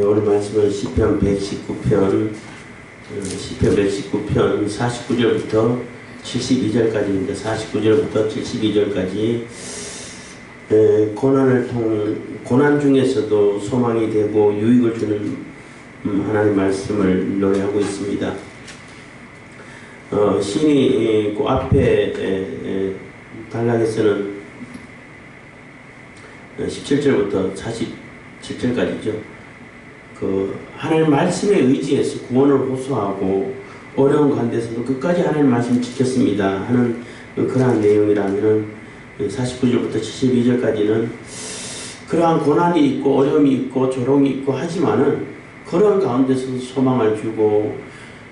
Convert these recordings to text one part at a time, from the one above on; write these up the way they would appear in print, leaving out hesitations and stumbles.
오늘 말씀은 시편 119편 49절부터 72절까지입니다. 49절부터 72절까지 고난 중에서도 소망이 되고 유익을 주는 하나님 말씀을 노래하고 있습니다. 시인이 그 앞에 단락에서는 17절부터 47절까지죠. 그 하나님 말씀에 의지해서 구원을 호소하고 어려운 가운데서도 끝까지 하나님 말씀 지켰습니다 하는 그러한 내용이라면은 49절부터 72절까지는 그러한 고난이 있고 어려움이 있고 조롱이 있고 하지만은 그런 가운데서도 소망을 주고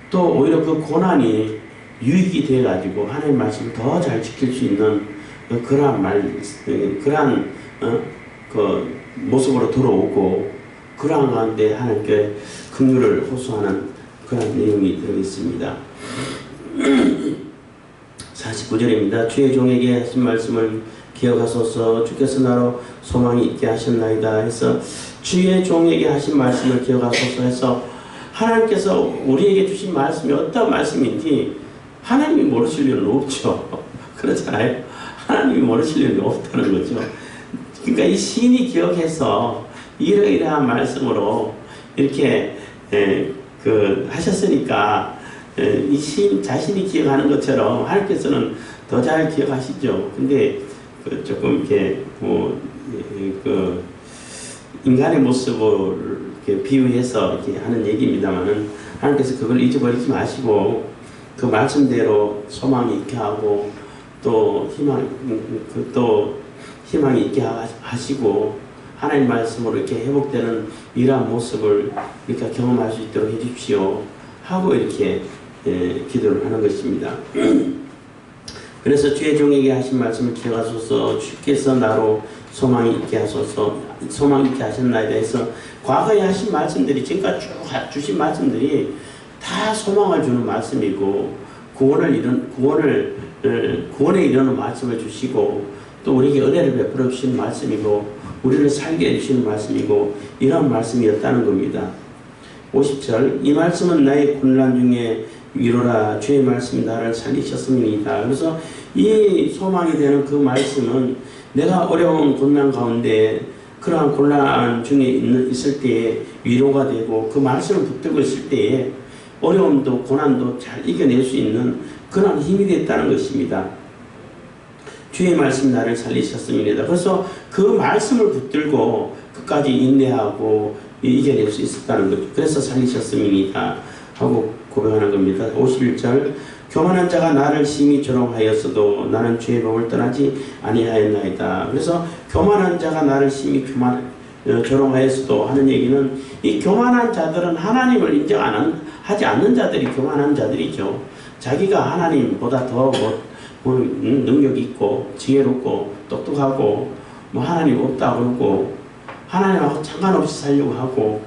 또 오히려 그 고난이 유익이 돼 가지고 하나님 말씀을 더 잘 지킬 수 있는 그러한 그 모습으로 돌아오고 그러한 가운데 하나님께 긍휼을 호소하는 그런 내용이 들어있습니다. 49절입니다. 주의 종에게 하신 말씀을 기억하소서. 주께서 나로 소망이 있게 하셨나이다 해서 주의 종에게 하신 말씀을 기억하소서 해서 하나님께서 우리에게 주신 말씀이 어떤 말씀인지 하나님이 모르실 일은 없죠. 그렇잖아요. 하나님이 모르실 일은 없다는 거죠. 그러니까 이 시인이 기억해서 이러이러한 말씀으로 이렇게 하셨으니까 이 시인 자신이 기억하는 것처럼 하나님께서는 더 잘 기억하시죠. 근데 조금 이렇게 인간의 모습을 이렇게 비유해서 이렇게 하는 얘기입니다만은 하나님께서 그걸 잊어버리지 마시고 그 말씀대로 소망이 있게 하고 또 희망이 있게 하시고 하나님 말씀으로 이렇게 회복되는 이러한 모습을 우리가 경험할 수 있도록 해주십시오 하고 이렇게 기도를 하는 것입니다. 그래서 주의 종에게 하신 말씀을 기억하소서. 주께서 나로 소망이 있게 하소서. 소망이 있게 하셨나이다 해서 과거에 하신 말씀들이 지금까지 쭉 주신 말씀들이 다 소망을 주는 말씀이고 구원에 이르는 말씀을 주시고 또 우리에게 은혜를 베풀어 주시는 말씀이고 우리를 살게 해주시는 말씀이고 이런 말씀이었다는 겁니다. 50절 이 말씀은 나의 군난 중에 위로라. 주의 말씀이 나를 살리셨습니다. 그래서 이 소망이 되는 그 말씀은 내가 어려운 곤난 가운데 그러한 곤란 중에 있을 때에 위로가 되고 그 말씀을 붙들고 있을 때에 어려움도 고난도 잘 이겨낼 수 있는 그런 힘이 됐다는 것입니다. 주의 말씀이 나를 살리셨습니다. 그래서 그 말씀을 붙들고 끝까지 인내하고 이겨낼 수 있었다는 거죠. 그래서 살리셨습니다 하고 고백하는 겁니다. 51절 교만한 자가 나를 심히 조롱하였어도 나는 주의 법을 떠나지 아니하였나이다. 그래서 교만한 자가 나를 심히 조롱하였어도 하는 얘기는 이 교만한 자들은 하나님을 인정하지 않는 자들이 교만한 자들이죠. 자기가 하나님보다 더 능력 있고 지혜롭고 똑똑하고 하나님 없다 그러고 하나님하고 상관없이 살려고 하고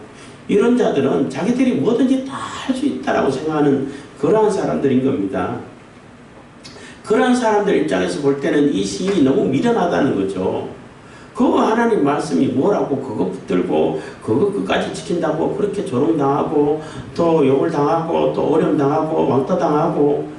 이런 자들은 자기들이 뭐든지 다 할 수 있다라고 생각하는 그러한 사람들인 겁니다. 그러한 사람들 입장에서 볼 때는 이 시인이 너무 미련하다는 거죠. 그거 하나님 말씀이 뭐라고 그거 붙들고 그거 끝까지 지킨다고 그렇게 조롱당하고 또 욕을 당하고 또 어려움 당하고 왕따 당하고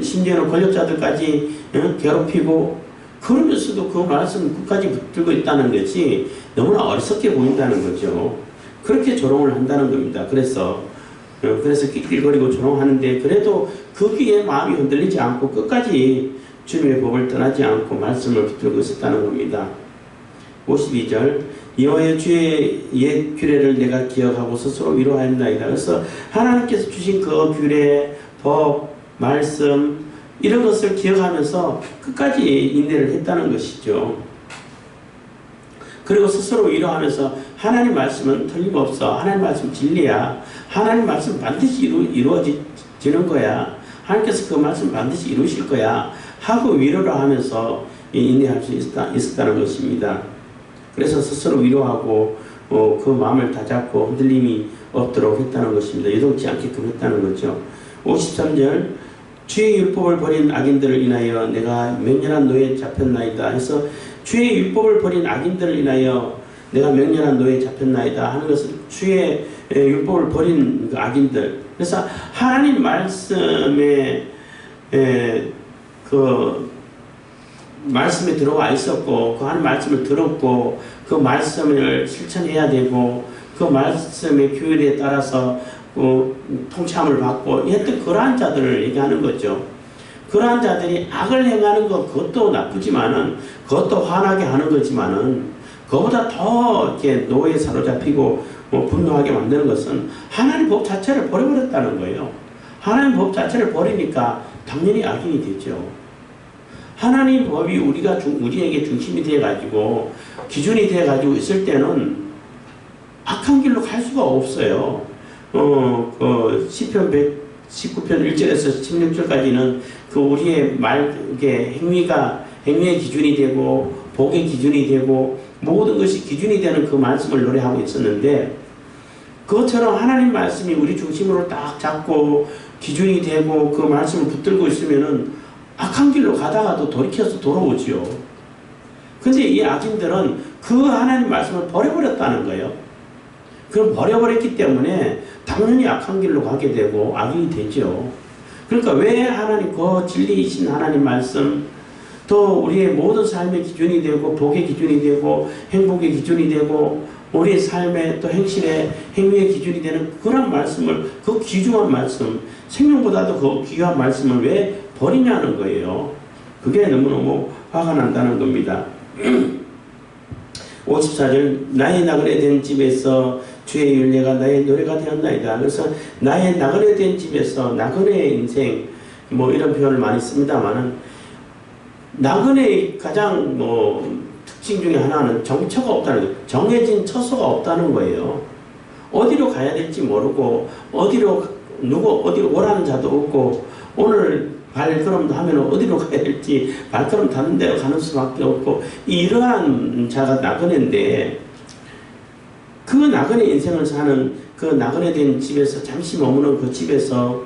심지어는 권력자들까지 괴롭히고 그러면서도 그 말씀을 끝까지 붙들고 있다는 것이 너무나 어리석게 보인다는 거죠. 그렇게 조롱을 한다는 겁니다. 그래서 낄낄거리고 조롱하는데 그래도 거기에 마음이 흔들리지 않고 끝까지 주님의 법을 떠나지 않고 말씀을 붙들고 있었다는 겁니다. 52절 여호와의 주의 옛 규례를 내가 기억하고 스스로 위로하였나이다. 그래서 하나님께서 주신 그 규례, 법, 말씀 이런 것을 기억하면서 끝까지 인내를 했다는 것이죠. 그리고 스스로 위로하면서 하나님 말씀은 틀림없어. 하나님 말씀 진리야. 하나님 말씀 반드시 이루어지는 거야. 하나님께서 그 말씀 반드시 이루실 거야 하고 위로를 하면서 인내할 수 있었다는 것입니다. 그래서 스스로 위로하고 그 마음을 다잡고 흔들림이 없도록 했다는 것입니다. 요동치 않게끔 했다는 거죠. 53절 주의 율법을 버린 악인들을 인하여 내가 맹렬한 노예에 잡혔나이다 해서 주의 율법을 버린 악인들을 인하여 내가 맹렬한 노예에 잡혔나이다 하는 것은 주의 율법을 버린 그 악인들. 그래서 하나님 말씀에 그 말씀에 들어와 있었고 그 하나님 말씀을 들었고 그 말씀을 실천해야 되고 그 말씀의 규율에 따라서 통참을 받고 했던 그러한 자들을 얘기하는 거죠. 그러한 자들이 악을 행하는 것 그것도 나쁘지만은 그것도 화나게 하는 거지만은 그보다 더 이렇게 노예에 사로잡히고 분노하게 만드는 것은 하나님 법 자체를 버려버렸다는 거예요. 하나님 법 자체를 버리니까 당연히 악인이 되죠. 하나님 법이 우리에게 중심이 되어가지고 기준이 되어가지고 있을 때는 악한 길로 갈 수가 없어요. 시편 119편 1절에서 16절까지는 그 우리의 행위의 기준이 되고 복의 기준이 되고 모든 것이 기준이 되는 그 말씀을 노래하고 있었는데 그것처럼 하나님 말씀이 우리 중심으로 딱 잡고 기준이 되고 그 말씀을 붙들고 있으면은 악한 길로 가다가도 돌이켜서 돌아오지요. 근데 이 악인들은 그 하나님 말씀을 버려버렸다는 거예요. 그럼 버려버렸기 때문에 당연히 악한 길로 가게 되고 악인이 되죠. 그러니까 왜 하나님 그 진리이신 하나님 말씀 또 우리의 모든 삶의 기준이 되고 복의 기준이 되고 행복의 기준이 되고 우리의 삶의 또 행실의 행위의 기준이 되는 그런 말씀을 그 귀중한 말씀 생명보다도 그 귀한 말씀을 왜 버리냐는 거예요. 그게 너무너무 화가 난다는 겁니다. 54절 나의 나그네 된 집에서 주의 율례가 나의 노래가 되었나이다. 그래서 나의 나그네 된 집에서 나그네의 인생 이런 표현을 많이 씁니다만은 나그네의 가장 특징 중에 하나는 정처가 없다는 거예요. 정해진 처소가 없다는 거예요. 어디로 가야 될지 모르고 어디로 오라는 자도 없고 오늘 발걸음도 하면 어디로 가야 될지 발걸음 닿는 데로 가는 수밖에 없고 이러한 자가 나그네인데 그 나그네 인생을 사는 그 나그네 된 집에서 잠시 머무는 그 집에서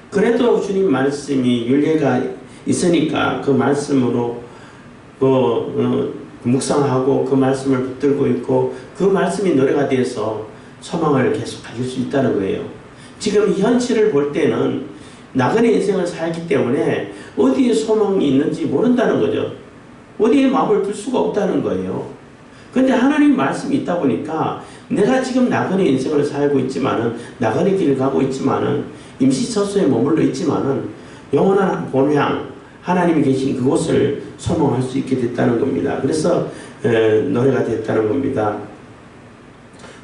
그래도 주님 말씀이 율례가 있으니까 그 말씀으로 묵상하고 그 말씀을 붙들고 있고 그 말씀이 노래가 돼서 소망을 계속 가질 수 있다는 거예요. 지금 현실을 볼 때는 나그네 인생을 살기 때문에 어디에 소망이 있는지 모른다는 거죠. 어디에 마음을 둘 수가 없다는 거예요. 그런데 하나님 말씀이 있다 보니까 내가 지금 나그네 인생을 살고 있지만은 나그네 길을 가고 있지만은 임시처소에 머물러 있지만은 영원한 본향 하나님이 계신 그곳을 소망할 수 있게 됐다는 겁니다. 그래서 노래가 됐다는 겁니다.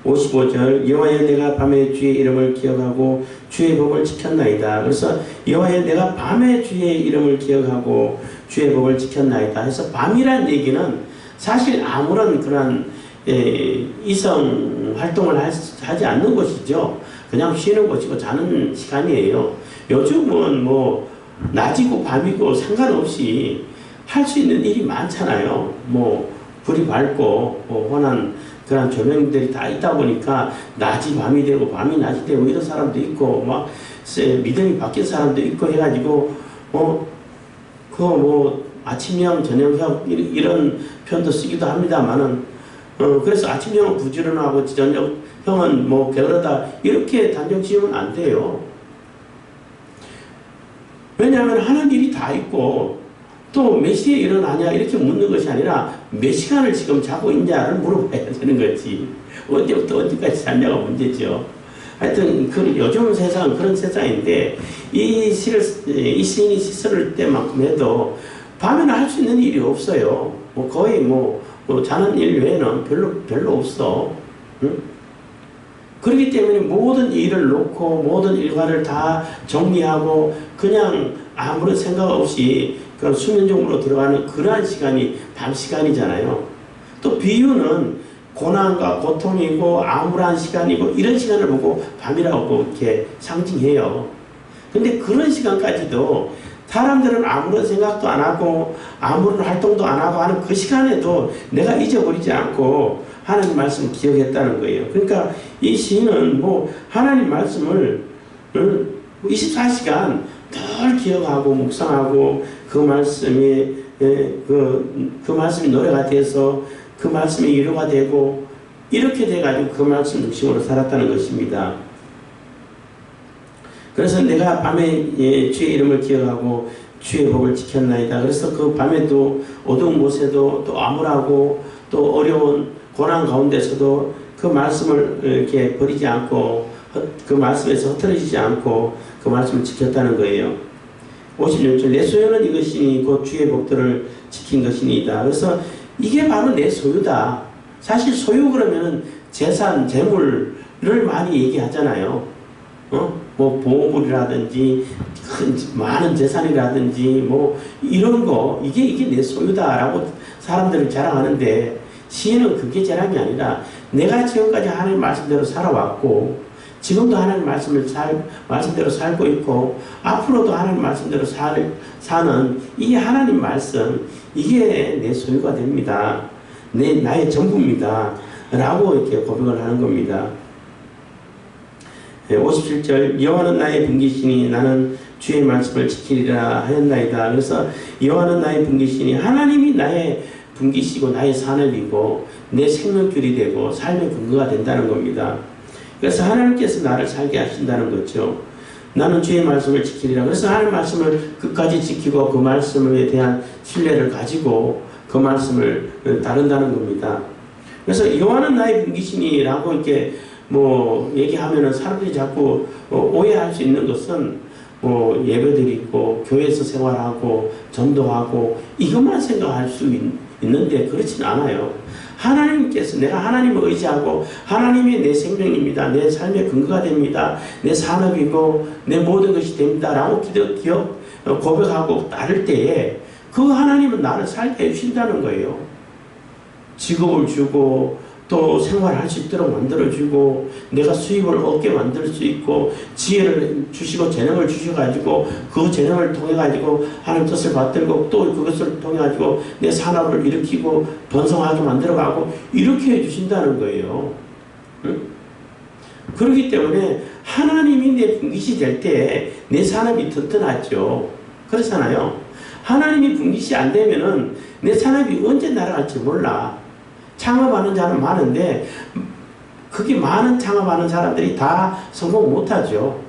55절 여호와여 내가 밤에 주의 이름을 기억하고 주의 법을 지켰나이다. 그래서 여호와여 내가 밤에 주의 이름을 기억하고 주의 법을 지켰나이다 해서 밤이란 얘기는 사실 아무런 그런 이성 활동을 하지 않는 것이죠. 그냥 쉬는 곳이고 자는 시간이에요. 요즘은 낮이고 밤이고 상관없이 할 수 있는 일이 많잖아요. 불이 밝고 환한 그런 조명들이 다 있다 보니까 낮이 밤이 되고 밤이 낮이 되고 이런 사람도 있고 믿음이 바뀐 사람도 있고 해가지고 아침형 저녁형 이런 표현도 쓰기도 합니다만은 그래서 아침형은 부지런하고 저녁형은 게으르다 이렇게 단정 지으면 안 돼요. 왜냐하면 하는 일이 다 있고 또 몇 시에 일어나냐 이렇게 묻는 것이 아니라 몇 시간을 지금 자고 있냐를 물어봐야 되는 거지. 언제부터 언제까지 잤냐가 문제죠. 하여튼 요즘 세상은 그런 세상인데 이 시인이 시 쓸 때만큼 해도 밤에는 할 수 있는 일이 없어요. 거의 자는 일 외에는 별로 없어. 응? 그렇기 때문에 모든 일을 놓고 모든 일과를 다 정리하고 그냥 아무런 생각 없이 그 수면종으로 들어가는 그러한 시간이 밤 시간이잖아요. 또 비유는 고난과 고통이고 암울한 시간이고 이런 시간을 보고 밤이라고 이렇게 상징해요. 근데 그런 시간까지도 사람들은 아무런 생각도 안 하고 아무런 활동도 안 하고 하는 그 시간에도 내가 잊어버리지 않고 하나님 말씀을 기억했다는 거예요. 그러니까 이 시인은 하나님 말씀을 24시간 늘 기억하고 묵상하고 그 말씀이 그 말씀이 노래가 돼서 그 말씀이 위로가 되고 이렇게 돼가지고 그 말씀 중심으로 살았다는 것입니다. 그래서 내가 밤에 주의 이름을 기억하고 주의 법을 지켰나이다. 그래서 그 밤에도 어두운 곳에도 또 암울하고 또 어려운 고난 가운데서도 그 말씀을 이렇게 버리지 않고 그 말씀에서 흐트러지지 않고 그 말씀을 지켰다는 거예요. 56절 내 소유는 이것이니 곧 주의 법들을 지킨 것이니이다. 그래서 이게 바로 내 소유다. 사실 소유 그러면은 재산, 재물을 많이 얘기하잖아요. 뭐 보물이라든지 많은 재산이라든지 뭐 이런 거 이게 내 소유다라고 사람들은 자랑하는데 시인은 그게 자랑이 아니라 내가 지금까지 하나님 말씀대로 살아왔고 지금도 하나님 말씀대로 살고 있고 앞으로도 하나님 말씀대로 사는 이 하나님 말씀 이게 내 소유가 됩니다. 나의 전부입니다. 라고 이렇게 고백을 하는 겁니다. 57절 여호와는 나의 분기시니 나는 주의 말씀을 지키리라 하였나이다. 그래서 여호와는 나의 분기시니 하나님이 나의 분기시고 나의 산업이고 내 생명줄이 되고 삶의 근거가 된다는 겁니다. 그래서 하나님께서 나를 살게 하신다는 거죠. 나는 주의 말씀을 지키리라. 그래서 하나님 말씀을 끝까지 지키고 그 말씀에 대한 신뢰를 가지고 그 말씀을 따른다는 겁니다. 그래서 여호와는 나의 분기시니라고 이렇게 뭐 얘기하면은 사람들이 자꾸 오해할 수 있는 것은 뭐 예배드리고 교회에서 생활하고 전도하고 이것만 생각할 수 있는데 그렇지는 않아요. 하나님께서 내가 하나님을 의지하고 하나님이 내 생명입니다. 내 삶의 근거가 됩니다. 내 산업이고 내 모든 것이 됩니다. 라고 고백하고 따를 때에 그 하나님은 나를 살게 해주신다는 거예요. 직업을 주고 또 생활할 수 있도록 만들어주고 내가 수입을 얻게 만들 수 있고 지혜를 주시고 재능을 주셔가지고 그 재능을 통해가지고 하나님 뜻을 받들고 또 그것을 통해가지고 내 산업을 일으키고 번성하게 만들어가고 이렇게 해주신다는 거예요. 응? 그렇기 때문에 하나님이 내 분깃이 될 때 내 산업이 튼튼하죠. 그렇잖아요. 하나님이 분깃이 안 되면은 내 산업이 언제 날아갈지 몰라. 창업하는 자는 많은데 그게 많은 창업하는 사람들이 다 성공 못하죠.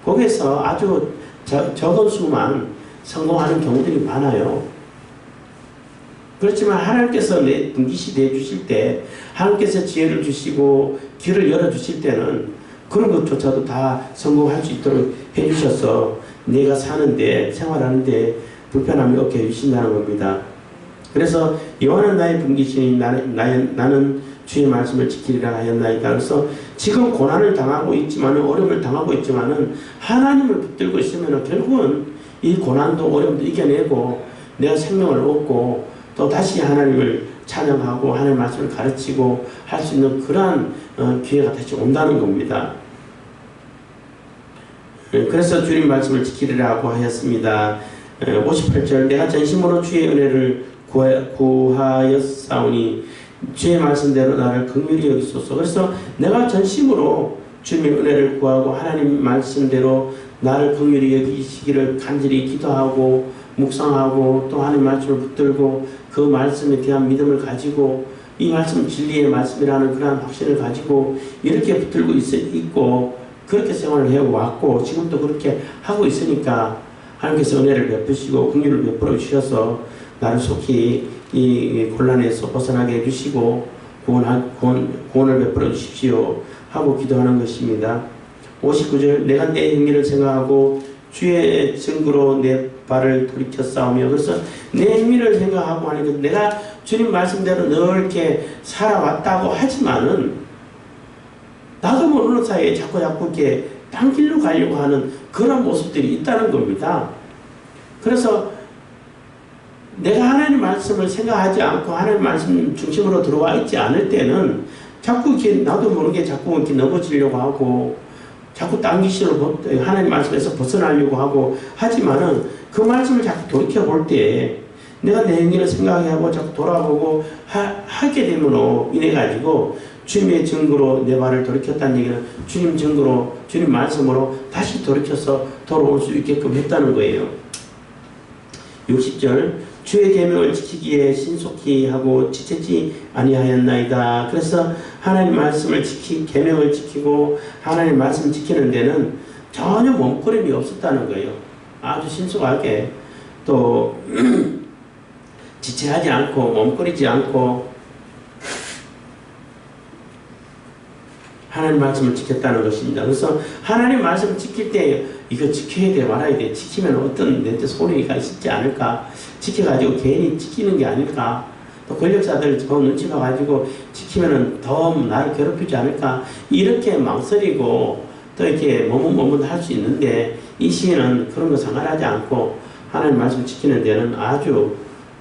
거기에서 아주 적은 수만 성공하는 경우들이 많아요. 그렇지만 하나님께서 내 분깃이 되어주실 때 하나님께서 지혜를 주시고 길을 열어주실 때는 그런 것조차도 다 성공할 수 있도록 해주셔서 내가 사는데 생활하는데 불편함이 없게 해주신다는 겁니다. 그래서 여호와는 나의 분깃이니 나는 주의 말씀을 지키리라 하였나이다. 그래서 지금 고난을 당하고 있지만은 어려움을 당하고 있지만은 하나님을 붙들고 있으면 결국은 이 고난도 어려움도 이겨내고 내가 생명을 얻고 또 다시 하나님을 찬양하고 하나님의 말씀을 가르치고 할 수 있는 그러한 기회가 다시 온다는 겁니다. 그래서 주님 말씀을 지키리라고 하였습니다. 58절 내가 전심으로 주의 은혜를 구하였사오니 주의 말씀대로 나를 긍휼히 여기소서. 그래서 내가 전심으로 주님의 은혜를 구하고 하나님 말씀대로 나를 긍휼히 여기시기를 간절히 기도하고 묵상하고 또 하나님 말씀을 붙들고 그 말씀에 대한 믿음을 가지고 이 말씀 진리의 말씀이라는 그러한 확신을 가지고 이렇게 붙들고 있고 그렇게 생활을 해왔고 지금도 그렇게 하고 있으니까 하나님께서 은혜를 베푸시고 긍휼을 베풀어 주셔서 나를 속히 이 곤란에서 벗어나게 해주시고 구원을 베풀어 주십시오 하고 기도하는 것입니다. 59절 내가 내 행위를 생각하고 주의 증거로 내 발을 돌이켰사오며 그래서 내 행위를 생각하고 하니까 내가 주님 말씀대로 늘 이렇게 살아왔다고 하지만은 나도 모르는 사이에 자꾸 이렇게 딴 길로 가려고 하는 그런 모습들이 있다는 겁니다. 그래서 내가 하나님 말씀을 생각하지 않고 하나님 말씀 중심으로 들어와 있지 않을 때는 자꾸 이렇게 나도 모르게 자꾸 이렇게 넘어지려고 하고 자꾸 딴 길로 하나님 말씀에서 벗어나려고 하고 하지만은 그 말씀을 자꾸 돌이켜 볼 때 내가 내 행위를 생각하고 자꾸 돌아보고 하게 되므로 인해 가지고 주님의 증거로 내 발을 돌이켰다는 얘기는 주님 증거로 주님 말씀으로 다시 돌이켜서 돌아올 수 있게끔 했다는 거예요. 60절 주의 계명을 지키기에 신속히 하고 지체지 아니하였나이다. 그래서 하나님 말씀을 계명을 지키고 하나님 말씀 지키는 데는 전혀 몸부림이 없었다는 거예요. 아주 신속하게 또 지체하지 않고 몸부리지 않고 하나님 말씀을 지켰다는 것입니다. 그래서 하나님 말씀을 지킬 때 이거 지켜야 돼 말아야 돼. 지키면 어떤 내한테 소리가 있지 않을까. 지켜가지고 괜히 지키는 게 아닐까. 또 권력자들 저 눈치 봐가지고 지키면 더 나를 괴롭히지 않을까. 이렇게 망설이고 또 이렇게 머뭇할 수 있는데 이 시인은 그런 거 상관하지 않고 하나님 말씀 지키는 데는 아주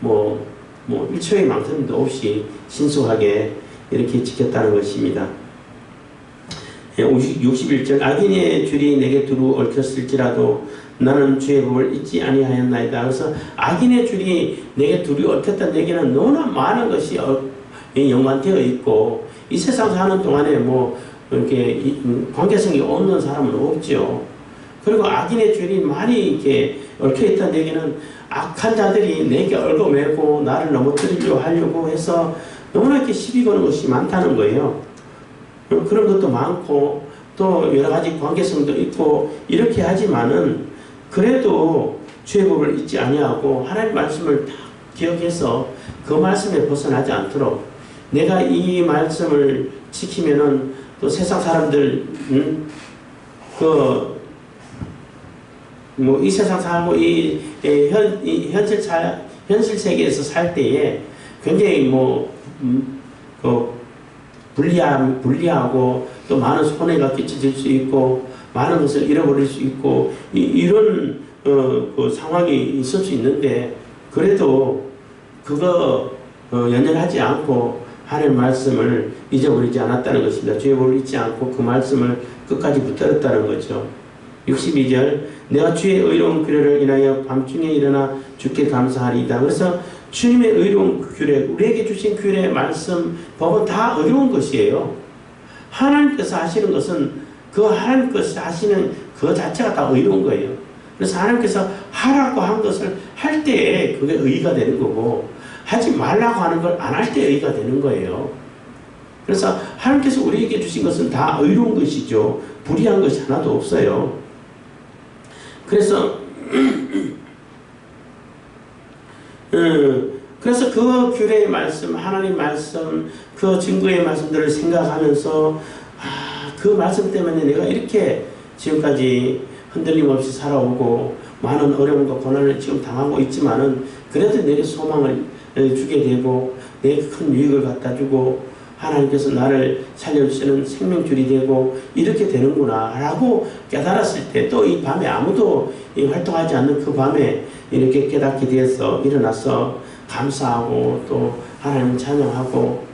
1초의 망설임도 없이 신속하게 이렇게 지켰다는 것입니다. 61절 악인의 줄이 내게 두루 얽혔을지라도 나는 주의 법을 잊지 아니하였나이다. 그래서 악인의 줄이 내게 두루 얽혔다는 얘기는 너무나 많은 것이 연관되어 있고 이 세상 사는 동안에 이렇게 관계성이 없는 사람은 없죠. 그리고 악인의 줄이 많이 이렇게 얽혀있다는 얘기는 악한 자들이 내게 얽어매고 나를 넘어뜨리려고 하려고 해서 너무나 이렇게 시비 거는 것이 많다는 거예요. 그런 것도 많고 또 여러 가지 관계성도 있고 이렇게 하지만은 그래도 주의 법을 잊지 아니하고 하나님 말씀을 다 기억해서 그 말씀에 벗어나지 않도록 내가 이 말씀을 지키면은 또 세상 사람들 이 세상 살고 이 현실 세계에서 살 때에 굉장히 불리하고 또 많은 손해가 끼쳐질 수 있고 많은 것을 잃어버릴 수 있고 이런 그 상황이 있을 수 있는데 그래도 그거 연연하지 않고 하나님의 말씀을 잊어버리지 않았다는 것입니다. 주의 법을 잊지 않고 그 말씀을 끝까지 붙들었다는 거죠. 62절 내가 주의 의로운 규례를 인하여 밤중에 일어나 주께 감사하리이다. 그래서 주님의 의로운 규례, 우리에게 주신 규례, 말씀, 법은 다 의로운 것이에요. 하나님께서 하시는 것은 그 하나님께서 하시는 그 자체가 다 의로운 거예요. 그래서 하나님께서 하라고 한 것을 할 때에 그게 의의가 되는 거고 하지 말라고 하는 걸 안 할 때 의의가 되는 거예요. 그래서 하나님께서 우리에게 주신 것은 다 의로운 것이죠. 불의한 것이 하나도 없어요. 그래서 그래서 그 규례의 말씀, 하나님 말씀, 그 증거의 말씀들을 생각하면서 그 말씀 때문에 내가 이렇게 지금까지 흔들림 없이 살아오고 많은 어려움과 고난을 지금 당하고 있지만은 그래도 내게 소망을 주게 되고 내게 큰 유익을 갖다 주고 하나님께서 나를 살려주시는 생명줄이 되고 이렇게 되는구나 라고 깨달았을 때 또 이 밤에 아무도 활동하지 않는 그 밤에 이렇게 깨닫게 되어서 일어나서 감사하고 또 하나님을 찬양하고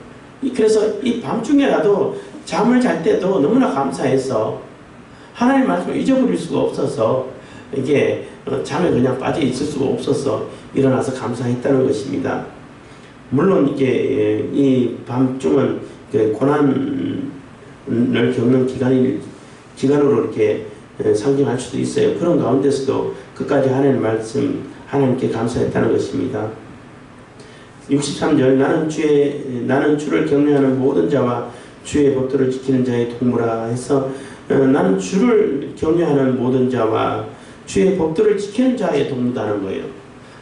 그래서 이 밤중에라도 잠을 잘 때도 너무나 감사해서 하나님 말씀을 잊어버릴 수가 없어서 이게 잠에 그냥 빠져 있을 수가 없어서 일어나서 감사했다는 것입니다. 물론 이게 이 밤중은 고난을 겪는 기간으로 이렇게 상징할 수도 있어요. 그런 가운데서도 끝까지 하나님 말씀 하나님께 감사했다는 것입니다. 63절 나는 주를 경외하는 모든 자와 주의 법도를 지키는 자의 동무라 해서 나는 주를 경외하는 모든 자와 주의 법도를 지키는 자의 동무다는 거예요.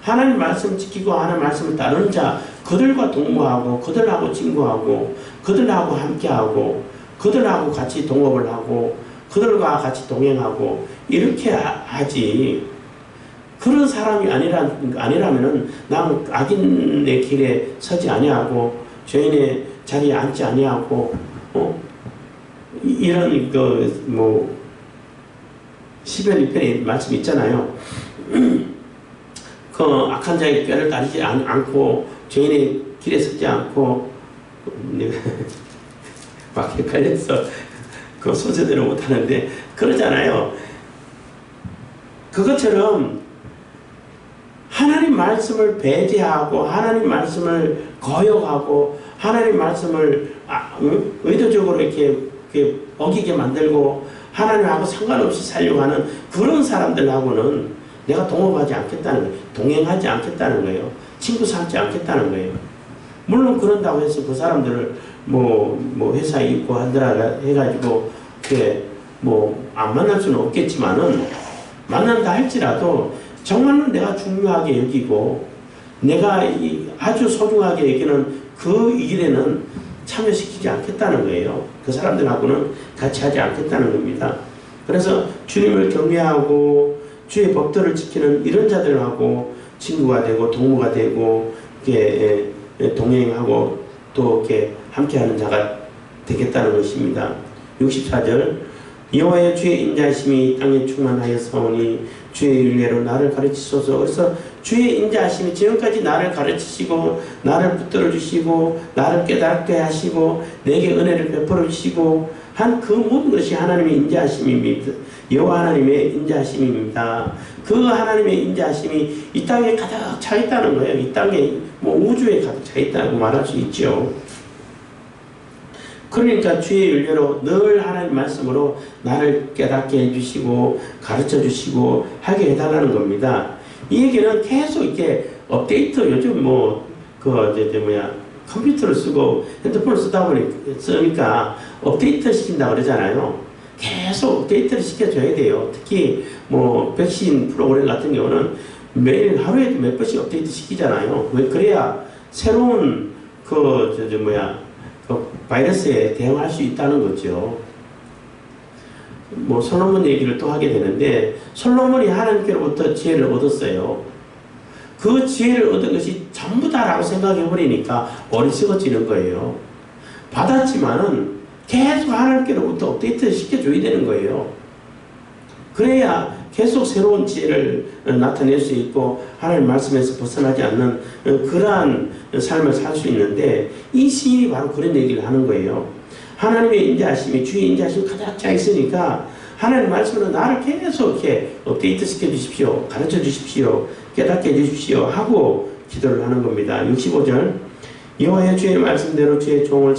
하나님 말씀 지키고 하나님 말씀을 따르는 자 그들과 동무하고 그들하고 친구하고 그들하고 함께하고 그들하고 같이 동업을 하고 그들과 같이 동행하고 이렇게 하지 그런 사람이 아니라면은 나는 악인의 길에 서지 아니하고 죄인의 자리에 앉지 아니하고 이런 시편 2편에 말씀 있잖아요. 그 악한 자의 꾀를 따르지 않고 죄인의 길에 서지 않고 내가 막 헷갈려서 그 소재대로 못하는데 그러잖아요. 그것처럼 하나님 말씀을 배제하고 하나님 말씀을 거역하고 하나님 말씀을 의도적으로 이렇게 어기게 만들고 하나님하고 상관없이 살려고 하는 그런 사람들하고는 내가 동업하지 않겠다는 거예요. 동행하지 않겠다는 거예요. 친구 삼지 않겠다는 거예요. 물론 그런다고 해서 그 사람들을 뭐 회사에 있고 하더라 해가지고 안 만날 수는 없겠지만은 만난다 할지라도 정말로 내가 중요하게 여기고 내가 아주 소중하게 여기는 그 일에는 참여시키지 않겠다는 거예요. 그 사람들하고는 같이 하지 않겠다는 겁니다. 그래서 주님을 경외하고 주의 법도를 지키는 이런 자들하고 친구가 되고 동무가 되고 이렇게 동행하고 또 이렇게 함께하는 자가 되겠다는 것입니다. 64절 여호와의 주의 인자하심이 땅에 충만하였사오니 주의 윤례로 나를 가르치소서. 그래서 주의 인자하심이 지금까지 나를 가르치시고 나를 붙들어 주시고 나를 깨닫게 하시고 내게 은혜를 베풀어 주시고 한 그 모든 것이 하나님의 인자하심입니다. 여호와 하나님의 인자하심입니다. 그 하나님의 인자하심이 이 땅에 가득 차 있다는 거예요. 이 땅에 우주에 가득 차 있다고 말할 수 있죠. 그러니까 주의 윤례로 늘 하나님 말씀으로 나를 깨닫게 해주시고 가르쳐 주시고 하게 해달라는 겁니다. 이 얘기는 계속 이렇게 업데이트, 요즘 컴퓨터를 쓰고 핸드폰을 쓰니까 업데이트 시킨다고 그러잖아요. 계속 업데이트를 시켜줘야 돼요. 특히 백신 프로그램 같은 경우는 매일 하루에도 몇 번씩 업데이트 시키잖아요. 그래야 새로운 바이러스에 대응할 수 있다는 거죠. 솔로몬 얘기를 또 하게 되는데 솔로몬이 하나님께로부터 지혜를 얻었어요. 그 지혜를 얻은 것이 전부 다라고 생각해 버리니까 어리석어지는 거예요. 받았지만은 계속 하나님께로부터 업데이트 시켜줘야 되는 거예요. 그래야 계속 새로운 지혜를 나타낼 수 있고 하나님 말씀에서 벗어나지 않는 그러한 삶을 살 수 있는데 이 시인이 바로 그런 얘기를 하는 거예요. 하나님의 인자하심이 주의 인자하심이 가득 차 있으니까 하나님 말씀으로 나를 계속 이렇게 업데이트 시켜 주십시오. 가르쳐 주십시오. 깨닫게 해 주십시오. 하고 기도를 하는 겁니다. 65절 여호와의 주의 말씀대로 주의 종을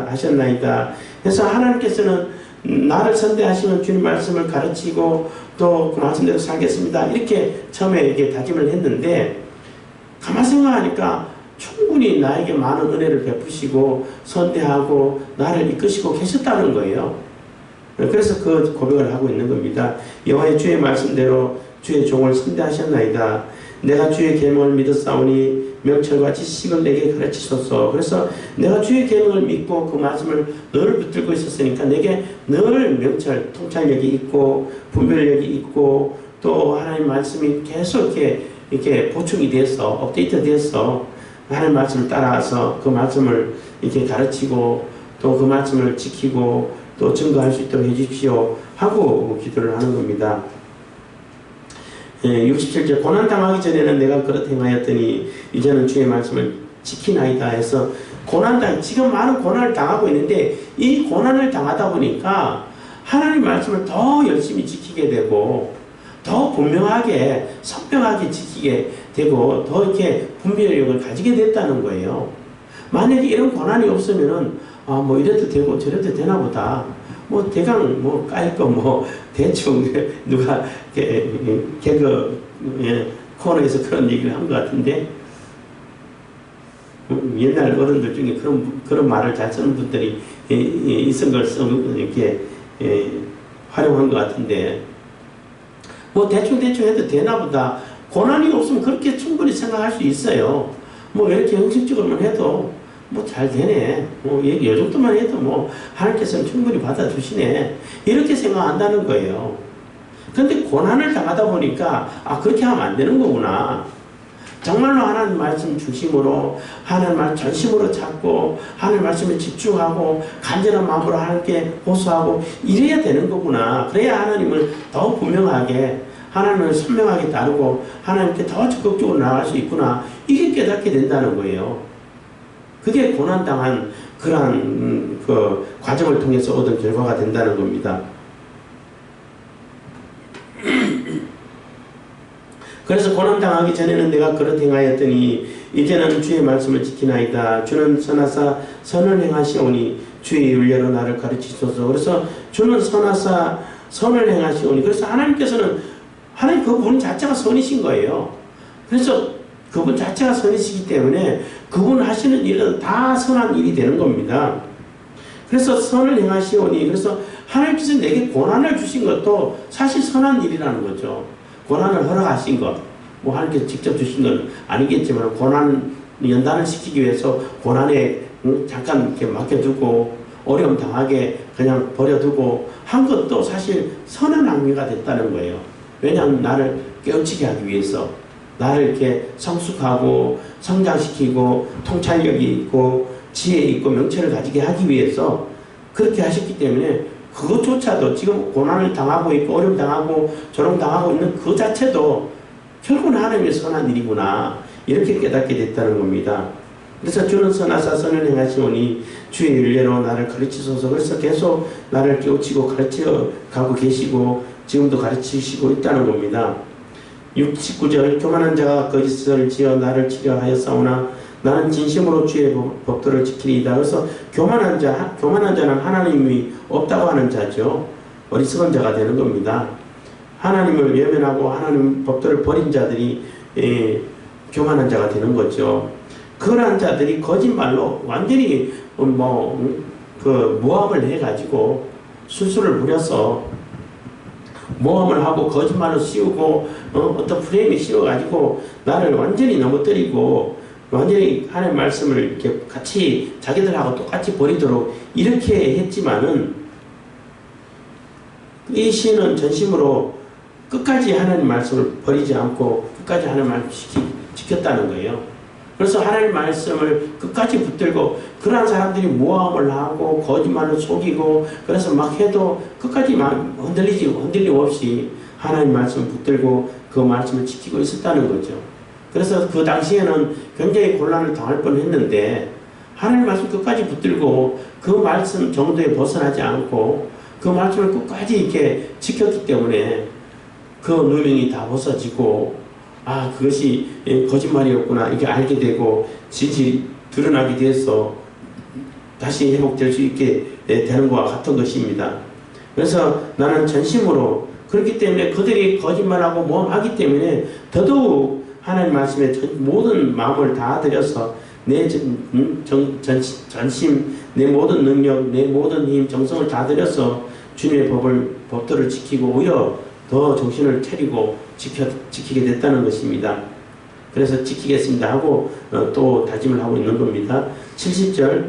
하셨나이다. 그래서 하나님께서는 나를 선대하시면 주님 말씀을 가르치고 또 그 말씀대로 살겠습니다. 이렇게 처음에 이렇게 다짐을 했는데 가만 생각하니까 충분히 나에게 많은 은혜를 베푸시고 선대하고 나를 이끄시고 계셨다는 거예요. 그래서 그 고백을 하고 있는 겁니다. 여호와의 주의 말씀대로 주의 종을 선대하셨나이다. 내가 주의 계명을 믿었사오니 명철과 지식을 내게 가르치소서. 그래서 내가 주의 계명을 믿고 그 말씀을 늘 붙들고 있었으니까 내게 늘 명철, 통찰력이 있고 분별력이 있고 또 하나님 말씀이 계속 이렇게 보충이 돼서 업데이트 돼서 하나님 말씀을 따라서 그 말씀을 이렇게 가르치고 또 그 말씀을 지키고 또 증거할 수 있도록 해주십시오 하고 기도를 하는 겁니다. 67절 고난당하기 전에는 내가 그렇게 행하였더니 이제는 주의 말씀을 지키나이다 해서 지금 많은 고난을 당하고 있는데 이 고난을 당하다 보니까 하나님 말씀을 더 열심히 지키게 되고 더 분명하게 선명하게 지키게 되고 더 이렇게 분별력을 가지게 됐다는 거예요. 만약에 이런 고난이 없으면은 이래도 되고 저래도 되나 보다. 대강 깔 거 대충 누가 개그 코너에서 그런 얘기를 한 것 같은데 옛날 어른들 중에 그런 말을 잘 쓰는 분들이 있은 걸 이렇게 활용한 것 같은데 대충 해도 되나 보다. 고난이 없으면 그렇게 충분히 생각할 수 있어요. 이렇게 형식적으로만 해도 잘 되네. 요 정도만 해도 하나님께서는 충분히 받아주시네. 이렇게 생각한다는 거예요. 그런데 고난을 당하다 보니까 그렇게 하면 안 되는 거구나. 정말로 하나님 말씀 중심으로 하나님 말씀 전심으로 찾고 하나님 말씀에 집중하고 간절한 마음으로 하나님께 호소하고 이래야 되는 거구나. 그래야 하나님을 더 분명하게 하나님을 선명하게 다루고 하나님께 더 적극적으로 나아갈 수 있구나. 이게 깨닫게 된다는 거예요. 그게 고난당한 그러한 과정을 통해서 얻은 결과가 된다는 겁니다. 그래서 고난당하기 전에는 내가 그렇게 행하였더니 이제는 주의 말씀을 지키나이다. 주는 선하사 선을 행하시오니 주의 윤례로 나를 가르치소서. 그래서 주는 선하사 선을 행하시오니 그래서 하나님께서는 하나님 그 분 자체가 선이신 거예요. 그래서 그분 자체가 선이시기 때문에 그분 하시는 일은 다 선한 일이 되는 겁니다. 그래서 선을 행하시오니, 그래서 하나님께서 내게 고난을 주신 것도 사실 선한 일이라는 거죠. 고난을 허락하신 것, 뭐 하나님께서 직접 주신 건 아니겠지만 고난 연단을 시키기 위해서 고난에 잠깐 이렇게 맡겨두고 어려움 당하게 그냥 버려두고 한 것도 사실 선한 행위가 됐다는 거예요. 왜냐하면 나를 깨우치게 하기 위해서, 나를 이렇게 성숙하고 성장시키고 통찰력이 있고 지혜 있고 명철을 가지게 하기 위해서 그렇게 하셨기 때문에 그것조차도 지금 고난을 당하고 있고 어려움 당하고 조롱 당하고 있는 그 자체도 결국은 하나님의 선한 일이구나, 이렇게 깨닫게 됐다는 겁니다. 그래서 주는 선하사 선을 행하시오니 주의 윤례로 나를 가르치소서. 그래서 계속 나를 깨우치고 가르쳐 가고 계시고 지금도 가르치시고 있다는 겁니다. 69절 교만한 자가 거짓을 지어 나를 치려하였사오나 나는 진심으로 주의 법도를 지키리이다. 그래서 교만한 자는 하나님이 없다고 하는 자죠. 어리석은 자가 되는 겁니다. 하나님을 외면하고 하나님 법도를 버린 자들이 교만한 자가 되는 거죠. 그러한 자들이 거짓말로 완전히 모함을 해가지고 술수를 부려서 모함을 하고 거짓말을 씌우고 어떤 프레임이 씌워가지고 나를 완전히 넘어뜨리고 완전히 하나님의 말씀을 이렇게 같이 자기들하고 똑같이 버리도록 이렇게 했지만은 이 시인은 전심으로 끝까지 하나님 말씀을 버리지 않고 끝까지 하나님 말씀을 지켰다는 거예요. 그래서 하나님 말씀을 끝까지 붙들고, 그러한 사람들이 모함을 하고 거짓말을 속이고 그래서 막 해도 끝까지 흔들림 없이 하나님 말씀을 붙들고 그 말씀을 지키고 있었다는 거죠. 그래서 그 당시에는 굉장히 곤란을 당할 뻔했는데 하나님 말씀 끝까지 붙들고 그 말씀 정도에 벗어나지 않고 그 말씀을 끝까지 이렇게 지켰기 때문에 그 누명이 다 벗어지고, 아, 그것이 거짓말이었구나, 이게 알게 되고 진실이 드러나게 돼서 다시 회복될 수 있게 되는 것과 같은 것입니다. 그래서 나는 전심으로, 그렇기 때문에 그들이 거짓말하고 모함하기 때문에 더더욱 하나님 말씀에 모든 마음을 다 들여서 내 전심, 내 모든 능력, 내 모든 힘, 정성을 다 들여서 주님의 법도를 지키고 오히려 더 정신을 차리고 지키게 됐다는 것입니다. 그래서 지키겠습니다 하고 또 다짐을 하고 있는 겁니다. 70절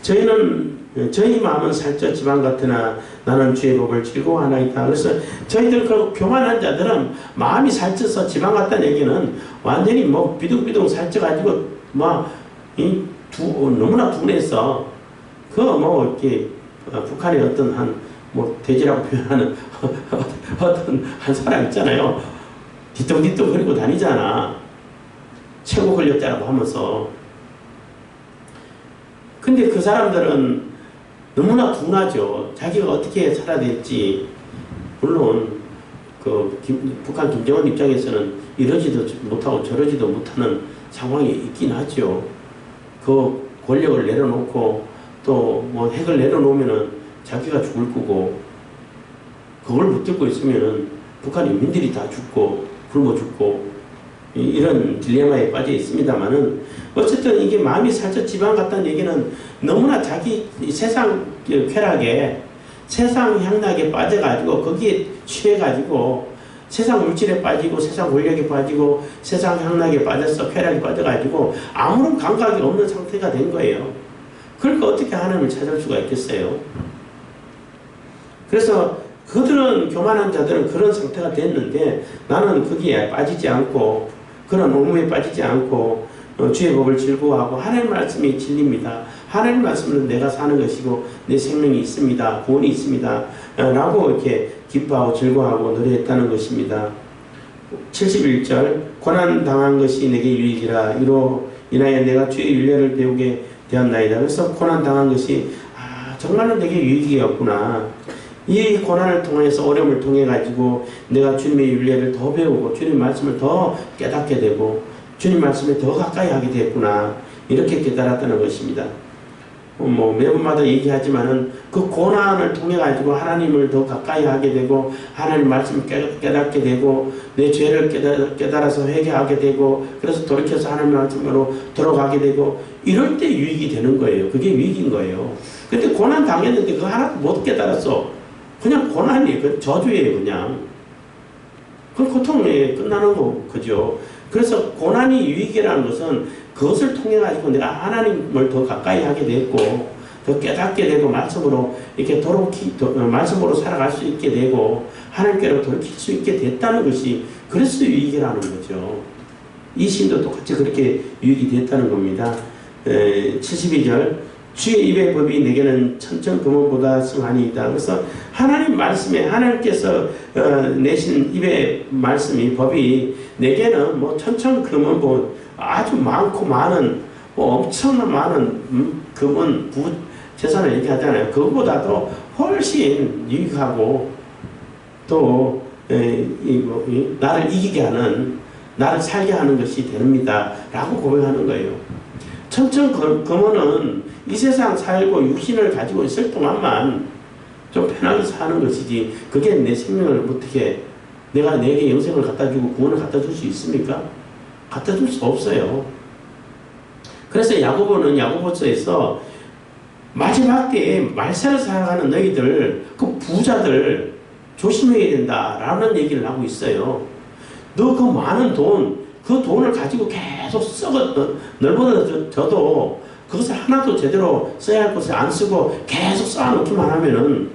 저희 마음은 살쪄 지방 같으나 나는 주의 법을 즐거워하나이다. 그래서 저희들 그 교만한 자들은 마음이 살쪄서 지방 같다는 얘기는 완전히 비둥비둥 살쪄가지고 너무나 둔해서 이렇게 북한의 어떤 돼지라고 표현하는 어떤 한 사람 있잖아요. 뒤뚱뒤뚱 거리고 다니잖아. 최고 권력자라고 하면서. 근데 그 사람들은 너무나 둔하죠. 자기가 어떻게 살아야 될지. 물론 북한 김정은 입장에서는 이러지도 못하고 저러지도 못하는 상황이 있긴 하죠. 그 권력을 내려놓고 또 핵을 내려놓으면은 자기가 죽을 거고, 그걸 붙들고 있으면은 북한 인민들이 다 죽고 굶어 죽고 이런 딜레마에 빠져 있습니다만은, 어쨌든 이게 마음이 살짝 지방 같다는 얘기는 너무나 자기 세상 쾌락에, 세상 향락에 빠져가지고 거기에 취해가지고 세상 물질에 빠지고 세상 권력에 빠지고 세상 향락에 빠져서 쾌락에 빠져가지고 아무런 감각이 없는 상태가 된 거예요. 그러니까 어떻게 하나님을 찾을 수가 있겠어요? 그래서 그들은, 교만한 자들은 그런 상태가 됐는데 나는 거기에 빠지지 않고 그런 옹무에 빠지지 않고 주의 법을 즐거워하고 하나님 말씀이 진리입니다. 하나님 말씀은 내가 사는 것이고 내 생명이 있습니다. 구원이 있습니다. 라고 이렇게 기뻐하고 즐거워하고 노래했다는 것입니다. 71절 고난당한 것이 내게 유익이라 이로 인하여 내가 주의 윤례를 배우게 되었나이다. 그래서 고난당한 것이 정말로 내게 유익이었구나. 이 고난을 통해서, 어려움을 통해 가지고 내가 주님의 윤례를 더 배우고 주님 말씀을 더 깨닫게 되고 주님 말씀에 더 가까이 하게 됐구나, 이렇게 깨달았다는 것입니다. 뭐 매번마다 얘기하지만은 그 고난을 통해 가지고 하나님을 더 가까이 하게 되고 하나님 말씀을 깨닫게 되고 내 죄를 깨달아서 회개하게 되고 그래서 돌이켜서 하나님 말씀으로 들어가게 되고 이럴 때 유익이 되는 거예요. 그게 유익인 거예요. 근데 고난 당했는데 그거 하나도 못 깨달았어. 그냥 고난이에요. 그 저주예요. 그냥. 그 고통에 끝나는 거 그죠. 그래서 고난이 유익이라는 것은 그것을 통해 가지고 내가 하나님을 더 가까이 하게 됐고 더 깨닫게 되고 말씀으로 이렇게 말씀으로 살아갈 수 있게 되고 하나님께로 돌이킬 수 있게 됐다는 것이 그래서 유익이라는 거죠. 이 시인도 똑같이 그렇게 유익이 됐다는 겁니다. 72절 주의 입의 법이 내게는 천천금원보다 승하니이다. 그래서 하나님 말씀에 하나님께서 내신 입의 말씀이 법이 내게는 뭐 천천금원보다 아주 많고 많은 뭐 엄청난 많은 금은 재산을 얘기하잖아요. 그것보다도 훨씬 유익하고 또 나를 이기게 하는 나를 살게 하는 것이 됩니다. 라고 고백하는 거예요. 천천금원은 이 세상 살고 육신을 가지고 있을 동안만 좀 편하게 사는 것이지 그게 내 생명을 어떻게 내가 내게 영생을 갖다 주고 구원을 갖다 줄 수 있습니까? 갖다 줄 수 없어요. 그래서 야고보는 야고보서에서 마지막 때에 말세를 살아가는 너희들 그 부자들 조심해야 된다라는 얘기를 하고 있어요. 너 그 많은 돈 그 돈을 가지고 계속 넓어져도 그것을 하나도 제대로 써야 할 것을 안 쓰고 계속 쌓아놓기만 하면은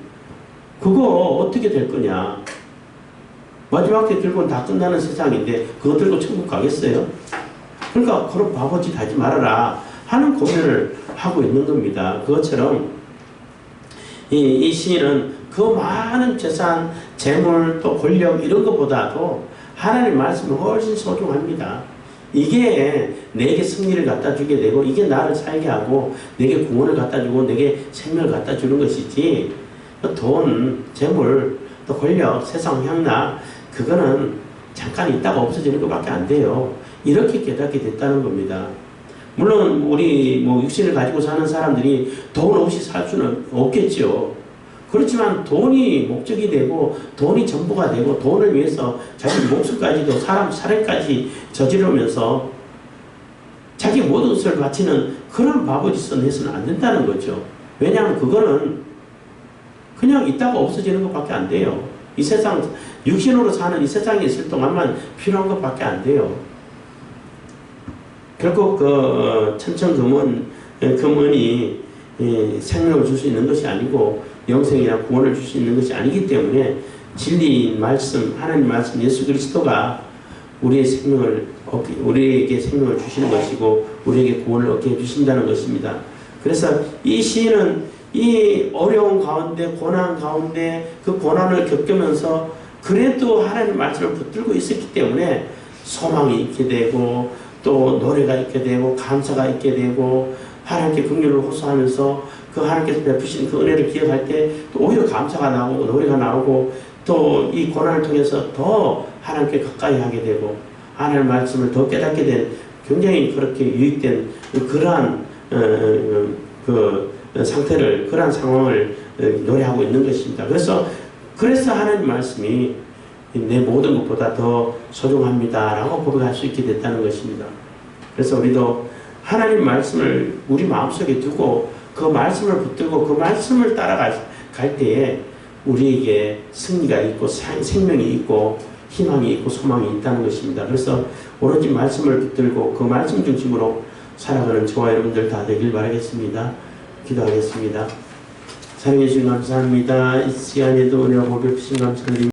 그거 어떻게 될 거냐. 마지막 때 들고는 다 끝나는 세상인데 그거 들고 천국 가겠어요? 그러니까 그런 바보짓 하지 말아라 하는 고민을 하고 있는 겁니다. 그것처럼 이 시인은 그 많은 재산, 재물, 또 권력 이런 것보다도 하나님 말씀이 훨씬 소중합니다. 이게 내게 승리를 갖다 주게 되고 이게 나를 살게 하고 내게 구원을 갖다 주고 내게 생명을 갖다 주는 것이지 돈, 재물, 또 권력, 세상 향락 그거는 잠깐 있다가 없어지는 것밖에 안 돼요. 이렇게 깨닫게 됐다는 겁니다. 물론 우리 뭐 육신을 가지고 사는 사람들이 돈 없이 살 수는 없겠죠. 그렇지만 돈이 목적이 되고 돈이 전부가 되고 돈을 위해서 자기 목숨까지도 사람 살해까지 저지르면서 자기 모든 것을 바치는 그런 바보짓은 해서는 안 된다는 거죠. 왜냐하면 그거는 그냥 있다가 없어지는 것밖에 안 돼요. 이 세상 육신으로 사는 이 세상에 있을 동안만 필요한 것밖에 안 돼요. 결국 그 천천금원이 생명을 줄 수 있는 것이 아니고 영생이나 구원을 줄 수 있는 것이 아니기 때문에 진리인 말씀, 하나님 말씀 예수 그리스도가 우리에게 생명을 주시는 것이고 우리에게 구원을 얻게 해주신다는 것입니다. 그래서 이 시인은 이 어려운 가운데 고난 가운데 그 고난을 겪으면서 그래도 하나님 말씀을 붙들고 있었기 때문에 소망이 있게 되고 또 노래가 있게 되고 감사가 있게 되고 하나님께 긍휼을 호소하면서 그 하나님께서 베푸신 그 은혜를 기억할 때 또 오히려 감사가 나오고 노래가 나오고 또 이 고난을 통해서 더 하나님께 가까이 하게 되고 하나님의 말씀을 더 깨닫게 된 굉장히 그렇게 유익된 그러한 상태를 그러한 상황을 노래하고 있는 것입니다. 그래서 하나님 말씀이 내 모든 것보다 더 소중합니다 라고 고백할 수 있게 됐다는 것입니다. 그래서 우리도 하나님 말씀을 우리 마음속에 두고 그 말씀을 붙들고 그 말씀을 따라갈 때에 우리에게 승리가 있고 생명이 있고 희망이 있고 소망이 있다는 것입니다. 그래서 오로지 말씀을 붙들고 그 말씀 중심으로 살아가는 저와 여러분들 다 되길 바라겠습니다. 기도하겠습니다. 사랑해 주신 감사합니다. 이 시간에도 은혜와 복을 주신 감사드립니다.